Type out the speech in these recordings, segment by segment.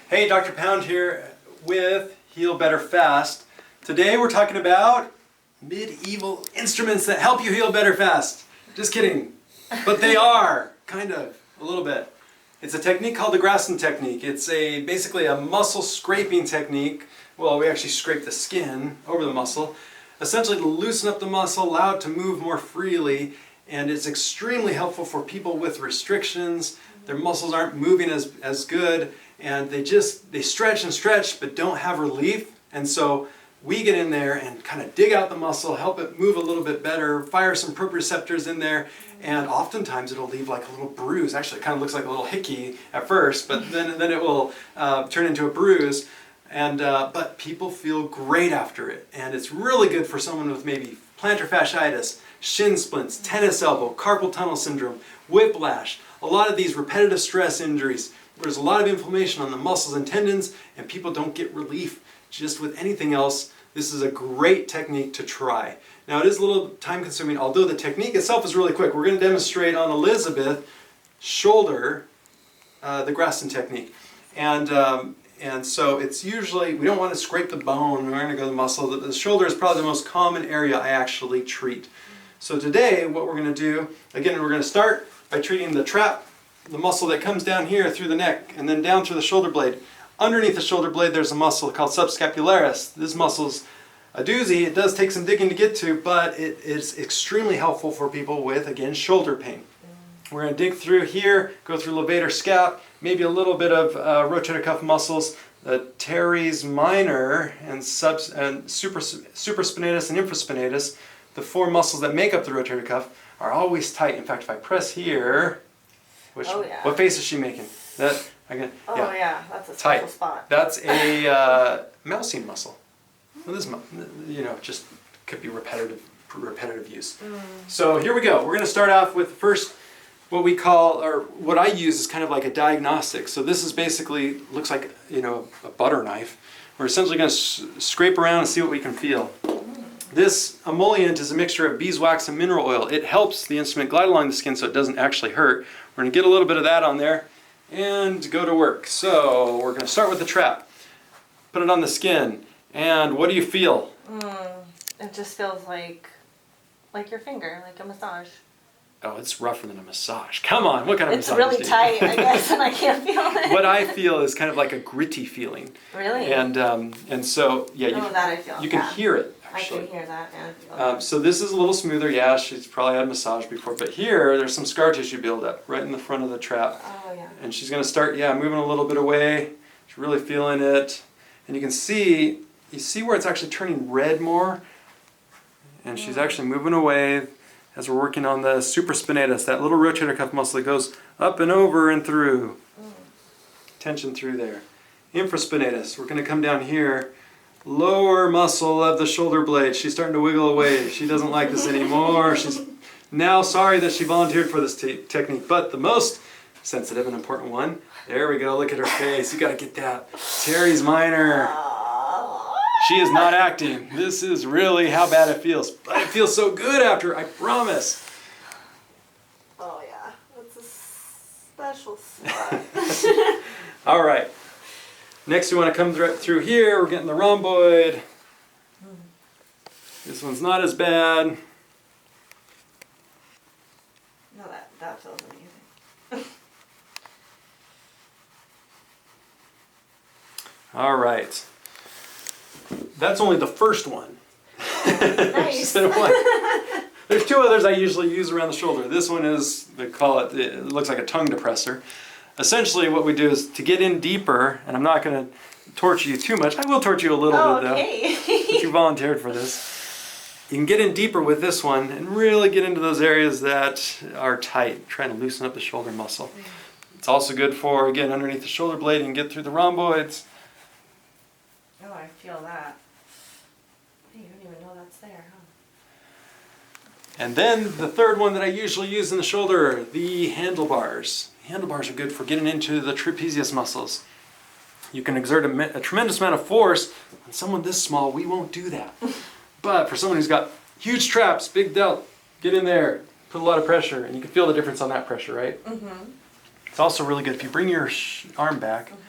Hey, Dr. Pound here with Heal Better Fast. Today we're talking about medieval instruments that help you heal better fast. Just kidding. But they are, kind of, a little bit. It's a technique called the Graston Technique. It's basically a muscle scraping technique. Well, we actually scrape the skin over the muscle, essentially to loosen up the muscle, allow it to move more freely, and it's extremely helpful for people with restrictions. Their muscles aren't moving as good, and they stretch and stretch but don't have relief. And so we get in there and kind of dig out the muscle, help it move a little bit better, fire some proprioceptors in there, and oftentimes it'll leave like a little bruise. Actually, it kind of looks like a little hickey at first, but then it will turn into a bruise. And but people feel great after it, and it's really good for someone with maybe plantar fasciitis, shin splints, tennis elbow, carpal tunnel syndrome, whiplash, a lot of these repetitive stress injuries. There's a lot of inflammation on the muscles and tendons, and people don't get relief just with anything else. This is a great technique to try. Now it is a little time consuming, although the technique itself is really quick. We're going to demonstrate on Elizabeth shoulder the Graston technique. And so it's usually, we don't want to scrape the bone, we're going to go to the muscle. The shoulder is probably the most common area I actually treat. So today what we're going to do, again, we're going to start by treating the trap, the muscle that comes down here through the neck and then down through the shoulder blade. Underneath the shoulder blade there's a muscle called Subscapularis. This muscle's a doozy. It does take some digging to get to, but it is extremely helpful for people with, again, shoulder pain. We're going to dig through here, go through levator scap, maybe a little bit of rotator cuff muscles, the teres minor and supraspinatus and infraspinatus, the four muscles that make up the rotator cuff, are always tight. In fact, if I press here, what face is she making? That's a special spot. That's a mousing muscle. Well, this, just could be repetitive use. So here we go. We're going to start off with first what we call, or what I use is kind of like a diagnostic. So this is basically, looks like, a butter knife. We're essentially going to scrape around and see what we can feel. This emollient is a mixture of beeswax and mineral oil. It helps the instrument glide along the skin so it doesn't actually hurt. We're going to get a little bit of that on there and go to work. So we're going to start with the trap. Put it on the skin. And what do you feel? It just feels like your finger, like a massage. Oh, it's rougher than a massage. Come on, what kind of massage? It's really tight, I guess, and I can't feel it. What I feel is kind of like a gritty feeling. Really? And so, yeah, you can hear it, actually. I can hear that, and I feel it. So this is a little smoother. Yeah, she's probably had massage before. But here, there's some scar tissue buildup right in the front of the trap. Oh, yeah. And she's going to start, moving a little bit away. She's really feeling it. And you can see, where it's actually turning red more. And she's actually moving away as we're working on the supraspinatus, that little rotator cuff muscle that goes up and over and through. Tension through there. Infraspinatus, we're going to come down here. Lower muscle of the shoulder blade. She's starting to wiggle away. She doesn't like this anymore. She's now sorry that she volunteered for this technique. But the most sensitive and important one, there we go, look at her face. You got to get that. Teres minor. She is not acting. This is really how bad it feels. But it feels so good after, I promise. Oh yeah, it's a special spot. All right. Next we want to come through here. We're getting the rhomboid. This one's not as bad. No, that feels amazing. All right. That's only the first one. Nice. There's two others I usually use around the shoulder. This one is, it looks like a tongue depressor. Essentially what we do is to get in deeper, and I'm not going to torture you too much. I will torture you a little bit though. Okay. But you volunteered for this. You can get in deeper with this one and really get into those areas that are tight, trying to loosen up the shoulder muscle. It's also good for, again, underneath the shoulder blade, you can get through the rhomboids. Oh, I feel that. You don't even know that's there, huh? And then the third one that I usually use in the shoulder, the handlebars. Handlebars are good for getting into the trapezius muscles. You can exert a tremendous amount of force. On someone this small, we won't do that. But for someone who's got huge traps, big delt, get in there, put a lot of pressure, and you can feel the difference on that pressure, right? Mm-hmm. It's also really good if you bring your arm back. Mm-hmm.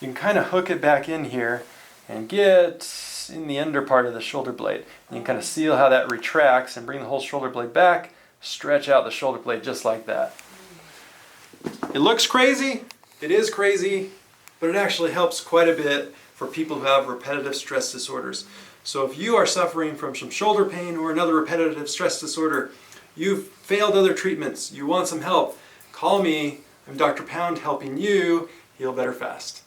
you can kind of hook it back in here and get in the under part of the shoulder blade. And you can kind of feel how that retracts and bring the whole shoulder blade back, stretch out the shoulder blade just like that. It looks crazy, it is crazy, but it actually helps quite a bit for people who have repetitive stress disorders. So if you are suffering from some shoulder pain or another repetitive stress disorder, you've failed other treatments, you want some help, call me. I'm Dr. Pound helping you heal better fast.